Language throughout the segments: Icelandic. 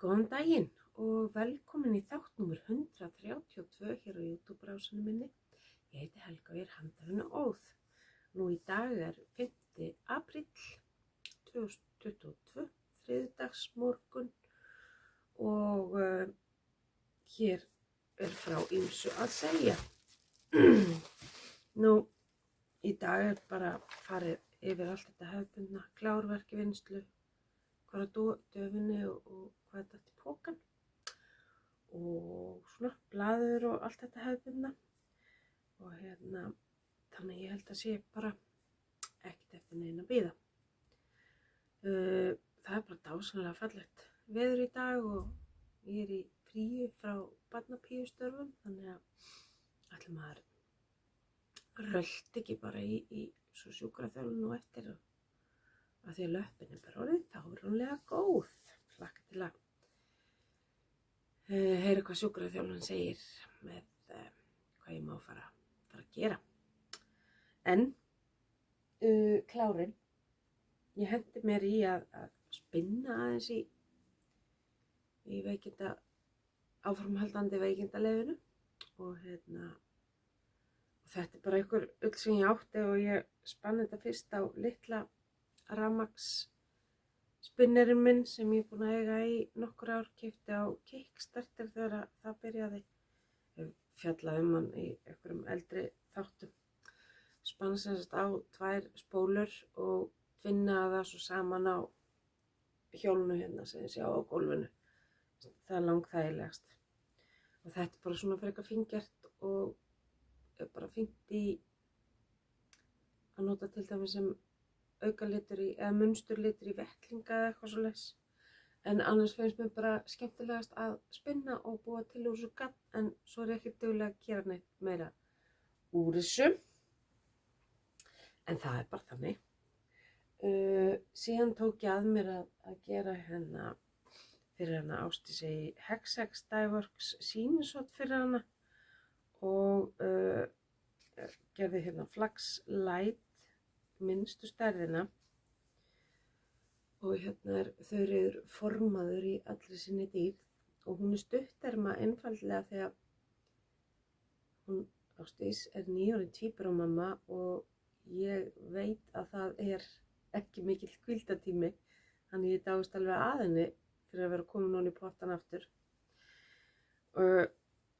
Góðan daginn og velkomin í þátt númer 132 hér á YouTube-brásinu minni. Ég heiti Helga og ég er handhafinn Óð. Nú í dag er 5. apríl 2022, þriðjudagsmorgun og hér er frá ýmsu að segja. Nú í dag er bara farið yfir allt þetta hefðbundna klárverki vinnslu, hvað er döfinni og hvað er þetta í pókan og svona blaður og allt þetta hefðbundna og þannig ég held að sé bara ekkert eftir neina að bíða. Það er bara dásamlega fallegt veður í dag og ég er í fríi frá barnapíustörfum, þannig að ætli maður rölti ekki bara í svo sjúkraþjálfun og eftir að því að löppin er bara orðið fáránlega góð. Hlakka til að heyra hvað sjúkraþjálfun segir með hvað ég má fara að gera. En klárin, ég hendi mér í að spinna aðeins í áframhaldandi veikindaleyfinu og þetta er bara einhver ull sem ég átti og ég spann þetta fyrst á litla rafmagnsspinnerinn minn sem ég er búin að eiga í nokkur ár, keypti á Kickstarter þegar það byrjaði. Ég fjallaði hann í einhverjum eldri þáttum. Spann sem sagt á 2 spólur og tvinnaði það svo saman á hjólinu hérna sem ég sjá á gólfinu. Það er langþægilegast. Og þetta er bara svona frekar fíngert og er bara fínt í að nota til dæmis sem aukalitur eða munsturlitur í vettlinga eða eitthvað svoleiðis. En annars finnst mér bara skemmtilegast að spinna og búa til úr þessu gagn, en svo er ég ekki dugleg að gera neitt meira úr þessu. En það er bara þannig. Síðan tók ég að mér að gera fyrir Ásdísi Hex Dyeworks sýnishorn fyrir hana og gerði Flax Light minnstu stærðina og þau eru formaður í allri sinni dýrð og hún er stutterma einfaldlega því að hún Ásdís er 9 ára tvíburamamma og ég veit að það er ekki mikill hvíldartími, þannig ég dáist alveg að henni fyrir að vera komin hún í pottan aftur.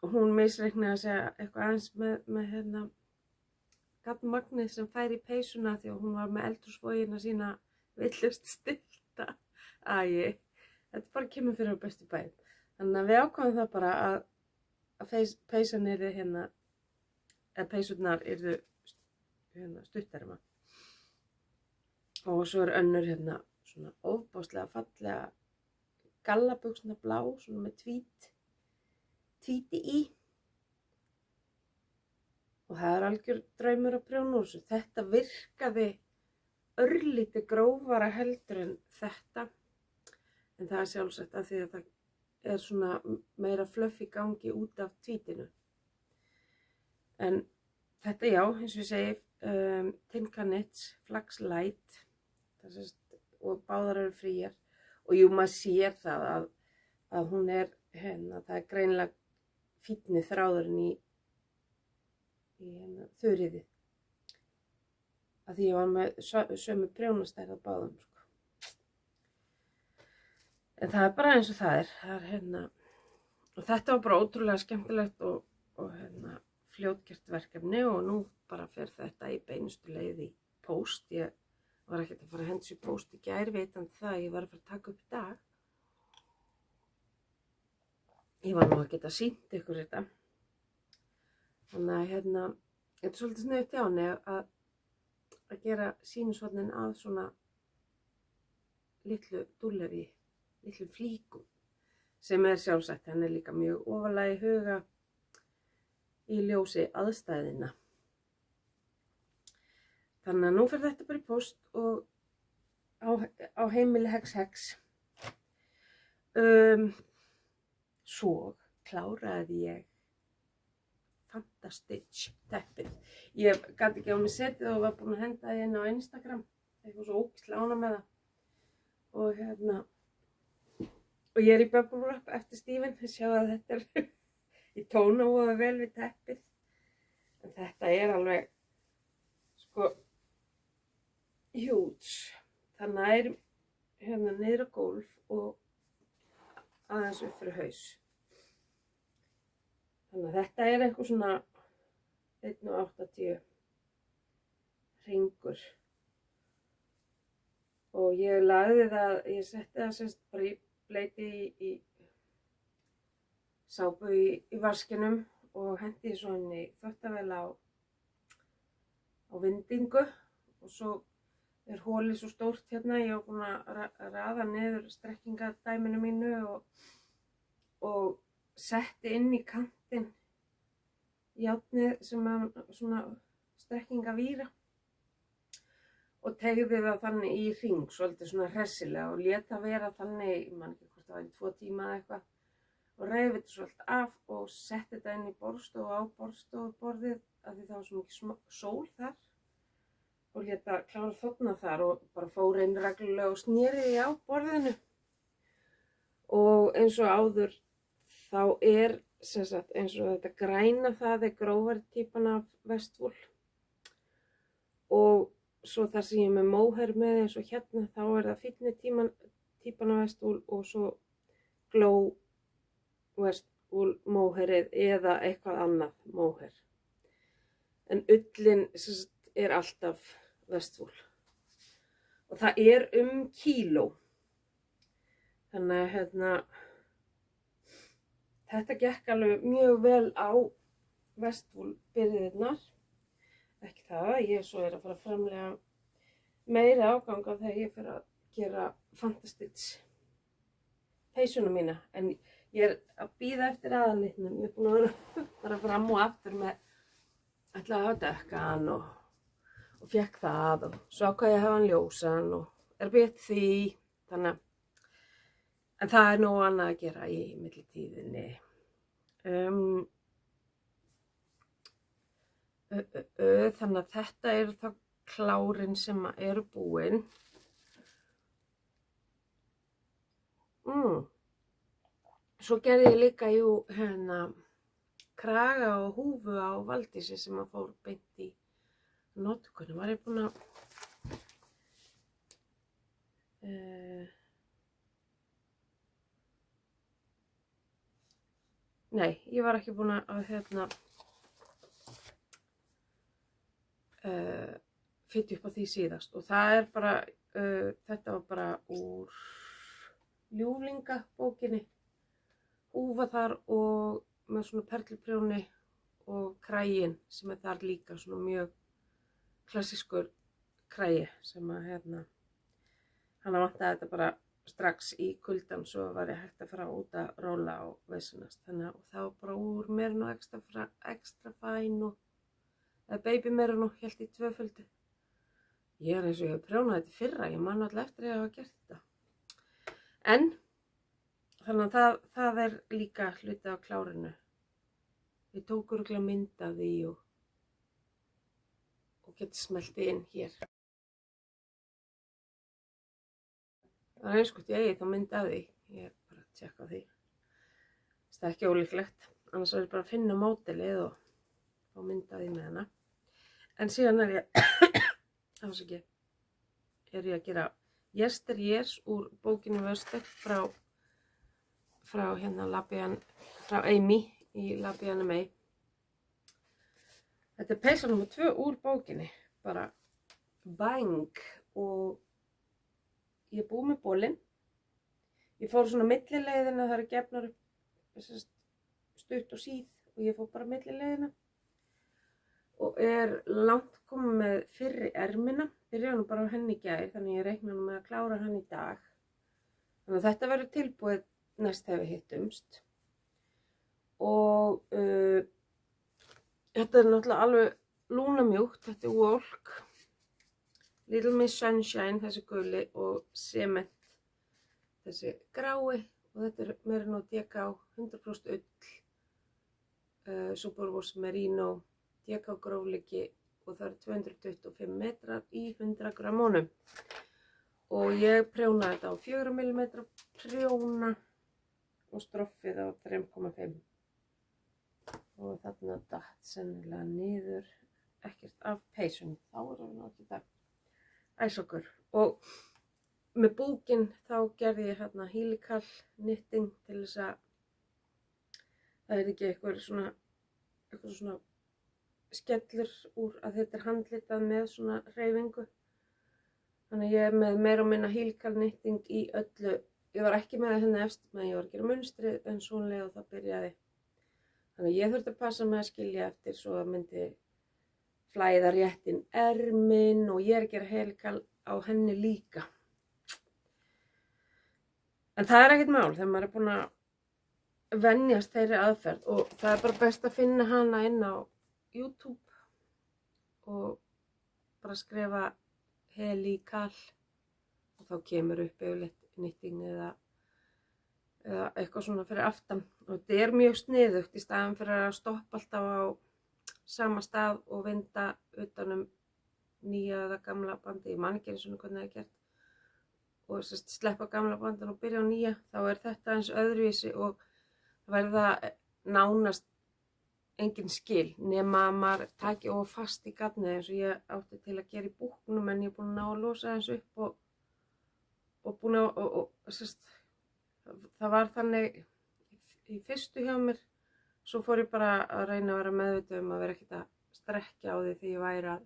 Hún misreiknaði að segja eitthvað aðeins með gaddmagnið sem fær í peysuna því að hún var með eldhúsvogina sína villust stillta. Þetta bara kemur fyrir á bestu bæinn. Þannig að við ákváðum það bara að peysan yrði eða peysurnar yrðu stutterma. Og svo er önnur svona ofboðslega fallega gallabuxna blá, svona með tvíti í. Og það er algjör draumur að prjóna úr þessu. Þetta virkaði örlítið grófara heldur en þetta. En það er sjálfsagt af því að það er svona meira fluff í gangi út af tvítinu. En þetta já, eins og ég segi, Tinka Knits Flax Light. Og báðar eru fríar. Og jú, maður sér það að hún er, það er greinilega fínni þráðurinn í þurriði. Af því ég var með sömu prjónastærð á báðum, sko. En það er bara eins og það er. Og þetta var bara ótrúlega skemmtilegt og fljótgert verkefni og nú bara fer þetta í beinustu leið í póst. Ég var ekkert að fara að henda sér í póst í gær, vitandi það að ég var að fara að taka upp í dag. Ég var nú að geta sýnt ykkur þetta. Þannig að þetta er svolítið snautt hjá henni að gera sýnishornin að svona litlu dúlleri, litlu flíkum, sem er sjálfsagt henni líka mjög ofarlega í huga í ljósi aðstæðina. Þannig að nú fer þetta bara í póst og á heimili Hex. Svo kláraði ég Fantastitch teppið. Ég gat ekki á mig setið og var búin að henda því inn á Instagram. Ég var svo ógeðslega ánægð með það. Og Og ég er í bubble wrap eftir Stephen, sjá að þetta er í tóna og vel við teppið. En þetta er alveg, sko, huge. Það nær hérna niður á gólf og aðeins upp fyrir haus. Þannig að þetta er eitthvað svona 1,80 hringur. Og ég lagði það, ég setti það semst bara í bleyti í sápu í vaskinum og hendi svo inn í þvottavél á vindingu og svo er holið svo stórt hérna, ég var búin að raða niður strekkingadæminu mínu og setti inn í kantinn járnið sem er svona strekkingavíra og teygði það þannig í hring, svolítið svona hressilega og lét það vera þannig, ég man ekki hvort það var í 2 tíma eða eitthvað og reif þetta svolítið af og setti þetta inn í borðstofu á borðstofuborðið af því það var svo mikið sól þar og lét það klára þorna þar og bara fór inn reglulega og sneri því á borðinu. Og eins og áður þá er sem sagt eins og þetta græna það er grófari típan af Westwool og svo þar sem ég er með mohair með eins og hérna þá er það fínni típan af Westwool og svo glow Westwool mohairið eða eitthvað annað mohair. En ullin er alltaf Westwool. Og það er kíló. Þannig að hérna þetta gekk alveg mjög vel á Westwool byrðirnar. Ekki það, ég svo er að fara að framlega meiri afganga þegar ég fer að gera Fantastitch peysuna mína. En ég er að bíða eftir aðalitnum. Ég er búin að vera fram og aftur með ætlaði að hafa dökkan og fékk það og svo ákvað ég að hafa hann ljósan og er byrjað því. Þannig en það er nóg annað að gera í millitíðinni. Þannig að þetta eru þá klárin sem eru búin. Svo gerði ég líka hérna kraga og húfu á Valdísi sem að fór beint í notkun. Var ég búin að nei, ég var ekki búin að hérna fylla upp á því síðast og það er bara þetta var bara úr ljúflingabókinni, húfa þar og með svona perluprjóni og kraginn sem er þar líka svona mjög klassískur kragi sem að hérna hana vantaði þetta bara strax í kuldan svo var ég hægt að fara út að róla og veisunast þannig að það var bara úr Merino extra fine og baby Merino hélt í 2-földu. Ég er eins og ég hef prjónað þetta fyrra, ég man alltaf eftir að ég hafa gert þetta. En þannig að það er líka hluti á klárinu. Ég tók örugglega mynd af því og geti smellt inn hér. Það er eins gott ég eigi þá mynd af því. Ég er bara að tjekka á því. Það er ekki ólíklegt. Annars verður bara að finna módelið og fá mynd af því með hana. En síðan er ég að gera Yesteryears úr bókinu Vöster frá hérna frá Amy í Labian May. Þetta er peysa nr. 2 úr bókinni, bara bang og ég er búið með bólinn. Ég fór svona millileiðina, það eru gefnar upp stutt og síð og ég fór bara millileiðina. Og er langt komið með fyrri ermina, byrjaði nú bara á henni í gær, þannig ég reikna nú með að klára hann í dag. Þannig að þetta verður tilbúið næst þegar við hittumst. Og þetta er náttúrulega alveg lúnamjúkt, þetta er Walk, Little Miss Sunshine, þessi guli og Cement, þessi grái og þetta er Merino DK 100% ull, Superwash Merino, DK grófleiki og það eru 225 metrar í 100 grammónum. Og ég prjónaði þetta á 4 mm prjóna og stroffið á 3,5 og þarna datt sennilega niður ekkert af peysunni. Þá erum við náttúrulega að æsa okkur. Og með búkinn þá gerði ég hérna hílikal knitting til þess að það er ekki eitthvað svona skellur úr að þetta er handlitað með svona hreyfingu. Þannig ég er með meira og minna hílikal knitting í öllu. Ég var ekki með það hérna efst, menn ég var að gera munstrið en svonlega og það byrjaði. Þannig ég þurfti að passa með að skilja eftir svo að myndi flæða réttin erminn og ég er að gera hílikal á henni líka. En það er ekkert mál þegar maður er búin að venjast þeirri aðferð og það er bara best að finna hana inn á YouTube og bara skrifa hílikal og þá kemur upp yfirleitt knitting eða eitthvað svona fyrir aftan og þetta er mjög sniðugt í staðan fyrir að stoppa alltaf á sama stað og vinda utanum nýja eða gamla bandi. Ég man ekki eins og hvernig það er gert og sleppa gamla bandan og byrja á nýja, þá er þetta eins öðruvísi og verða nánast engin skil nema að maður taki of fast í gatnið eins og ég átti til að gera í búknum en ég er búin að ná að losa eins upp og búin að það var þannig í fyrstu hjá mér, svo fór ég bara að reyna að vera meðvituð að vera ekkert að strekkja á því þegar ég væri að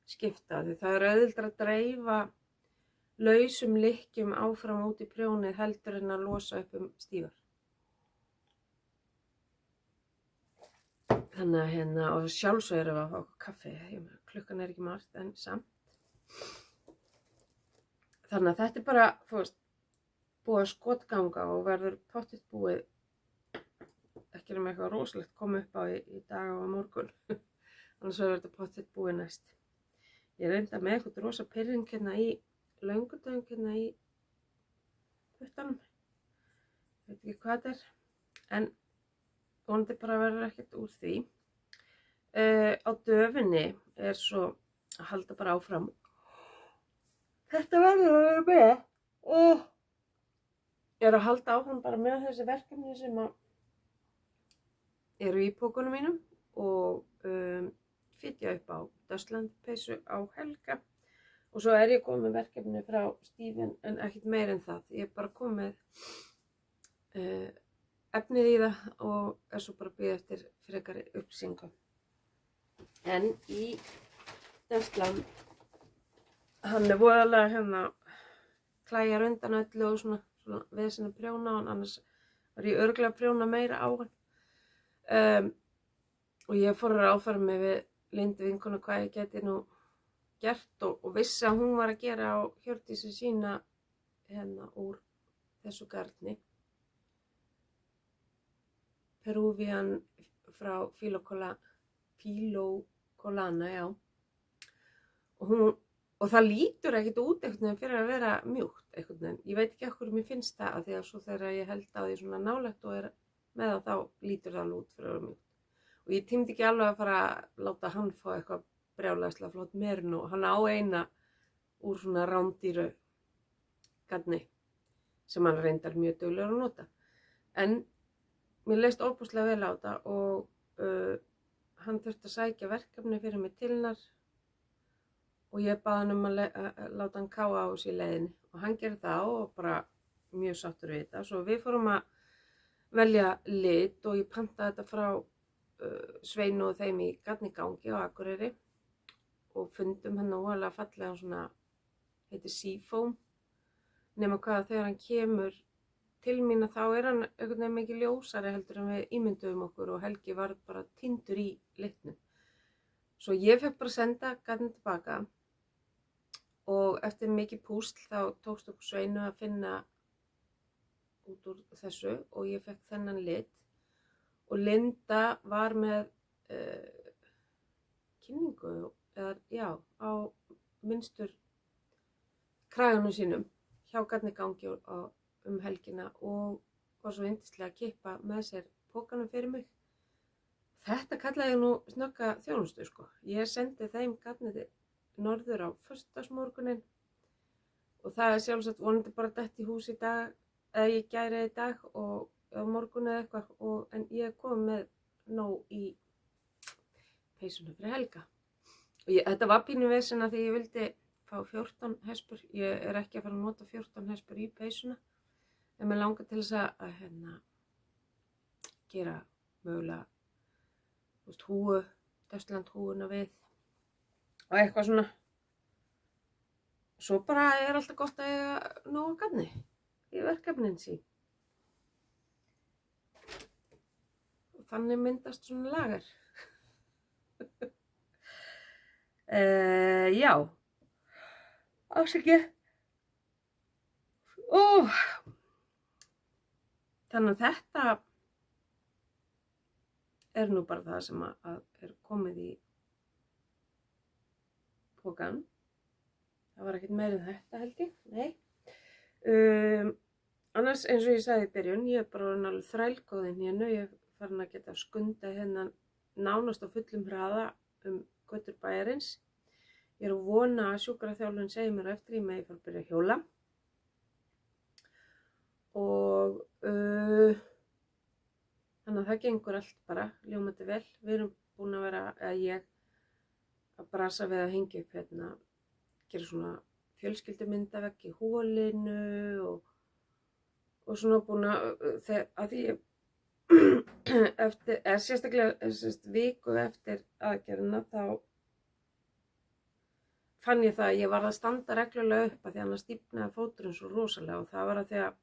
skipta því. Það er auðveldara að dreifa lausum lykkjum áfram út í prjónið heldur en að losa upp stífar. Þannig að og sjálfsög erum við að fá okkur kaffi, klukkan er ekki margt en samt. Þannig að þetta er bara, búið að skotganga og verður pottitt búið ekki með eitthvað rosalegt koma upp á í dag og á morgun. Annars verður þetta pottitt búið næst. Ég reynda með eitthvað rosa pirring hérna í löngudöng hérna í puttanum. Ég veit ekki hvað þetta er. En vonandi bara verður ekkert úr því. Á döfinni er svo að halda bara áfram. Þetta verður að vera með. Ég er að halda áfram bara með þessi verkefni sem eru í pókunum mínum og fitja upp á Dustland peysu á Helga og svo er ég komið með verkefni frá Stephen en ekkert meir en það. Ég er bara komið efnið í það og er svo bara að bíða eftir frekari upplýsingum. En í Dustland hann er voðalega hérna klæjar undan öllu og svona vesen að prjóna á hann, annars var ég örugglega að prjóna meira á hann. Og ég fór að ráðfæra mig við Lindu vinkonu hvað ég geti nú gert og vissi að hún var að gera á Hjördísi sína hérna úr þessu garni. Peruvian frá Filocolana, já. Og það lítur ekkert út einhvern veginn fyrir að vera mjúkt einhvern veginn. Ég veit ekki af hverju mér finnst það af því að svo þegar ég held á því svona nálægt og er með það þá lítur það alveg út fyrir að vera mjúkt. Og ég tímdi ekki alveg að fara að láta hann fá eitthvað brjálæðislega flott merino og hann á eina úr svona rándýru garni sem hann reyndar mjög duglegur að nota. En mér leist óbúslega vel á þetta og hann þurfti að sækja verkefni fyrir mig til hennar og ég baði hann að láta hann káa á þessu í leiðinni og hann gerði það og bara mjög sáttur við þetta. Svo við fórum að velja lit og ég pantaði þetta frá Sveinu og þeim í Garnigangi á Akureyri og fundum hann óalega fallega svona, heitir Seafoam, nema hvað þegar hann kemur til mín þá er hann einhvern veginn mikið ljósari heldur en við ímynduðum okkur og Helgi var bara týndur í litnum. Svo ég fekk bara senda garnið tilbaka og eftir mikið púsl þá tókst okkur Sveinu að finna út úr þessu og ég fekk þennan lit og Linda var með kynningu eða á minnstur kraganum sínum hjá Garnigangi helgina og var svo yndislega að kippa með sér pókanum fyrir mig. Þetta kallaði ég nú snögga þjónustu sko. Ég sendi þeim garnið norður á föstudagsmorguninn og það er sjálfsagt vonandi bara dett í hús í dag, eða ég gæri í dag og á morgun eða eitthvað en ég kom með nóg í peysuna fyrir Helga. Og þetta var pínu vesena því ég vildi fá 14 hespur. Ég er ekki að fara að nota 14 hespur í peysuna. En mér langar til þess að gera mögulega húu, Döstland húuna við og eitthvað svona. Svo bara er alltaf gott að eiga nógu gagni í verkefnin sín. Og þannig myndast svona lager. Já, afsakið. Þannig að þetta er nú bara það sem að er komið í pokan. Það var ekkert meira en þetta held ég, nei. Annars eins og ég sagði í byrjun, ég er bara orðin alveg þrælgóðin hérna. Ég er farin að geta skunda hérna nánast á fullum hraða götur bæjarins. Ég er að vona að sjúkraþjálfarinn segir mér á eftir ég megi fara að byrja að hjóla. Og þannig að það gengur allt bara ljómandi vel. Við erum búin að vera, ég að brasa við að hengja upp hérna, gera svona fjölskyldumyndavegg í hólinu og svona búin að því sérstaklega viku eftir aðgerðina þá fann ég það að ég var að standa reglulega upp að því hann stífnaði fóturinn svo rosalega og það var að því að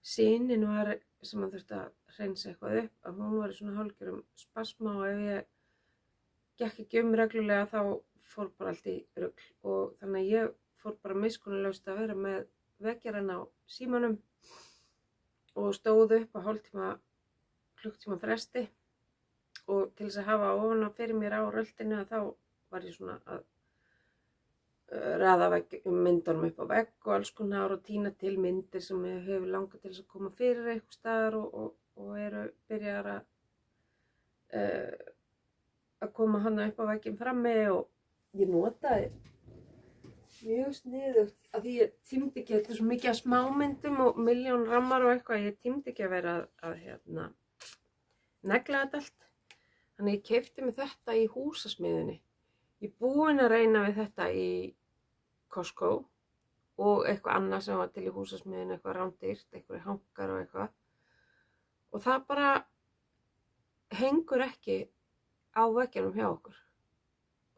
sinin var sem hann þurfti að hreinsa eitthvað upp að hún var í svona hálfgerðum spasma og ef ég gekk ekki reglulega þá fór bara allt í rugl og þannig að ég fór bara miskunnarlaust að vera með vekjarann á símanum og stóð upp á klukktíma fresti og til þess að hafa ofan fyrir mér á röldinu þá var ég svona að raða myndunum upp á vegg og alls konar og tína til myndir sem ég hefur langað til þess að koma fyrir eitthvað staðar og eru byrjar að koma hana upp á vegginn frammi og ég notaði mjög sniðugt að því ég tímdi ekki, þetta er svo mikið af smámyndum og milljón rammar og eitthvað, ég tímdi ekki að vera að negla þetta allt. Þannig ég keypti mig þetta í húsasmiðjunni. Ég er búin að reyna við þetta í Costco og eitthvað annað sem var til í húsasmiðjunni, eitthvað rándýrt, eitthvað hankar og eitthvað. Og það bara hengur ekki á veggjanum hjá okkur.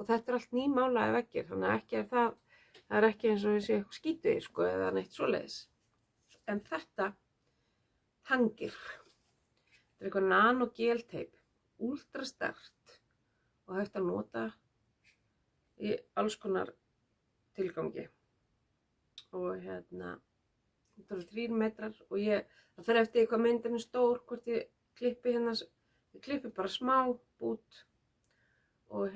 Og þetta er allt nýmálaði veggir, þannig að ekki það er ekki eins og þessi eitthvað skítuði sko eða neitt svoleiðis. En þetta hangir. Þetta er eitthvað nano gelteip, ultra sterkt og hægt að nota í alls konar tilgangi. Og þetta eru 3 metrar og það fer eftir hvað myndin er stór, hvort ég klippi ég klippi bara smá bút og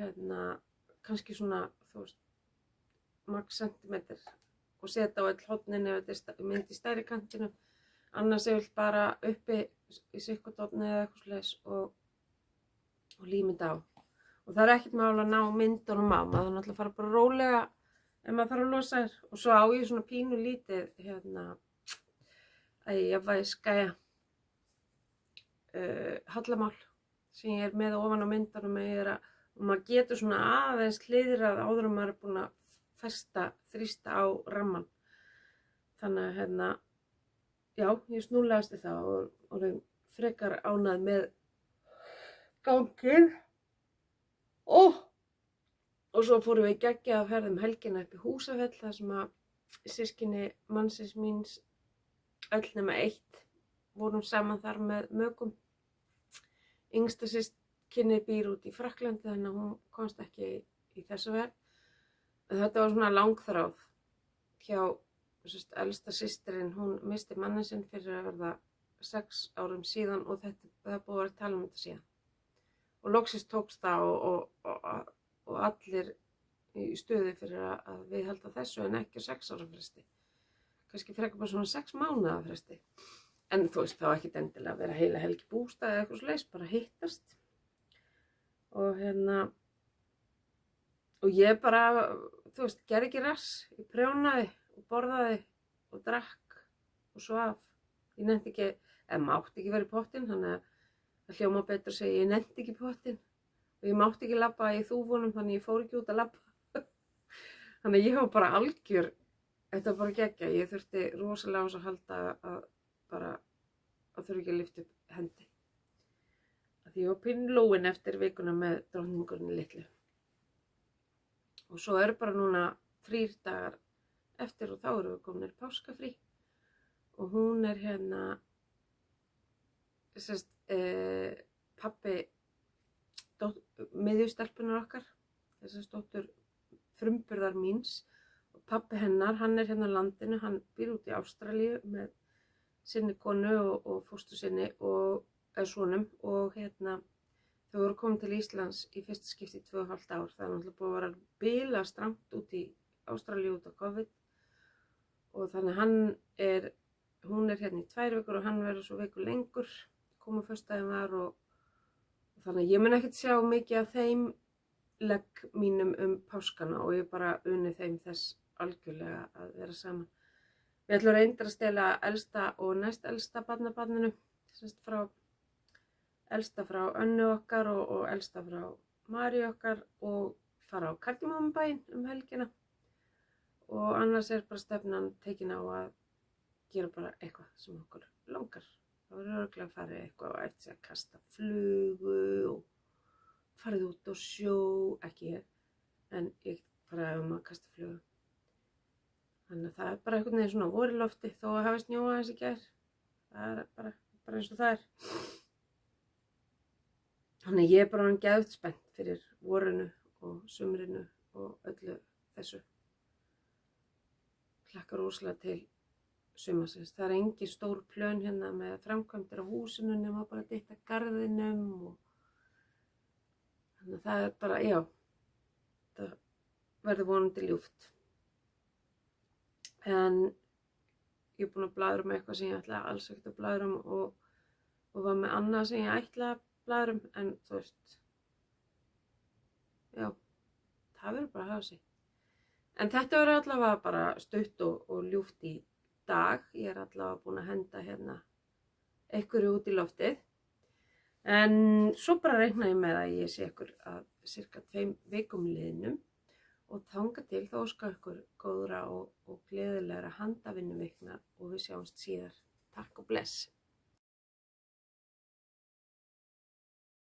kannski svona, max sentimeter og setja á öll hornin ef þetta er mynd í stærri kantinu. Annars er bara uppi í sikkudotni eða eitthvað svoleiðis og líma þetta á. Og það er ekkert mál að ná myndunum á, maður þarf náttúrulega að fara bara rólega ef maður þarf að losa þér. Og svo á ég svona pínu lítið að ég skæja hallamál sem ég er með ofan á myndunum og maður getur svona aðeins hliðrað áður en maður er búin að þrýsta á ramman. Þannig að já, ég snúllaðist það og orðin frekar ánægð með ganginn. Og svo fórum við geggjað að ferða helgina upp í Húsafell þar sem að systkini mannsins míns öll nema 1 vorum saman þar með mökum. Yngsta systkini býr út í Frakklandi þannig að hún komst ekki í þessu verð. En þetta var svona langþráð hjá elsta systirin, hún missti manninn sinn fyrir að verða 6 árum síðan og það er búið að vera að tala þetta síðan. Og loksins tókst það og allir í stuði fyrir að við halda þessu en ekki 6 ára fresti. Kannski frekar bara svona 6 mánaða fresti. En þú veist, þá ekkert endilega að vera heila helgi bústað eða eitthvað svoleiðis, bara hittast. Og ég bara, þú veist, gerði ekki rass. Ég prjónaði og borðaði og drakk og svaf Ég nefndi ekki, eða mátti ekki vera í pottinn, þannig að það hljóma betur að segja ég nefndi ekki í pottinn. Og ég mátti ekki labba í þúfunum, þannig ég fór ekki út að labba. Þannig að ég var bara algjör, þetta var bara geggja. Ég þurfti rosalega á þess að halda að bara, að þurfi ekki að lyfta upp hendi. Því ég var pinnlóin eftir vikuna með drottningurinn litlu. Og svo eru bara núna 3 dagar eftir og þá eru við komin í páskafrí. Og hún er hérna, pabbi miðjustelpunar okkar, þessast dóttur frumburðar míns. Og pabbi hennar, hann er hérna á landinu, hann býr út í Ástralíu með sinni konu og fóstur sinni og sonum. Og hérna, þau voru komin til Íslands í fyrsta skipti í 2,5 ár. Það er náttúrulega búið að vera bila strangt út í Ástralíu út af COVID. Og þannig hún er hérna í 2 vikur og hann verður svo viku lengur. Koma föstudaginn var og þannig að ég mun ekkert sjá mikið af þeim legg mínum páskana og ég bara uni þeim þess algjörlega að vera saman. Við ætlum reyndar að stela elsta og næst elsta barnabarninu, elsta frá Önnu okkar og elsta frá Maríu okkar og fara á Kardímónubæinn helgina. Og annars er bara stefnan tekin á að gera bara eitthvað sem okkur langar. Það verður örugglega að fara eitthvað og eftir að kasta flugu og farið út á sjó, ekki ég, en ég faraði að kasta flugu. Þannig að það er bara einhvern veginn svona vor í lofti þó að hafi snjóað aðeins í gær. Það er bara eins og það er. Þannig að ég er bara orðin geðveikt spennt fyrir vorinu og sumrinu og öllu þessu. Hlakkar rosalega til sumarsins. Það er engin stór plön hérna með framkvæmdir á húsinu nema bara dytta garðinum og þannig að það er bara, já, það verður vonandi ljúft. En ég er búin að blaðra um eitthvað sem ég ætlaði alls ekkert að blaðra um og var með annað sem ég ætlaði að blaðra um, en þú veist, já, það verður bara að hafa sig. En þetta verður allavega bara stutt og ljúft í dag. Ég er allavega búin að henda hérna einhverju út í loftið. En svo bara reikna ég með að ég sé ykkur að cirka 2 vikum liðnum og þangað til þá óska ykkur góðra og gleðilegra handavinnuvikna og við sjáumst síðar. Takk og bless.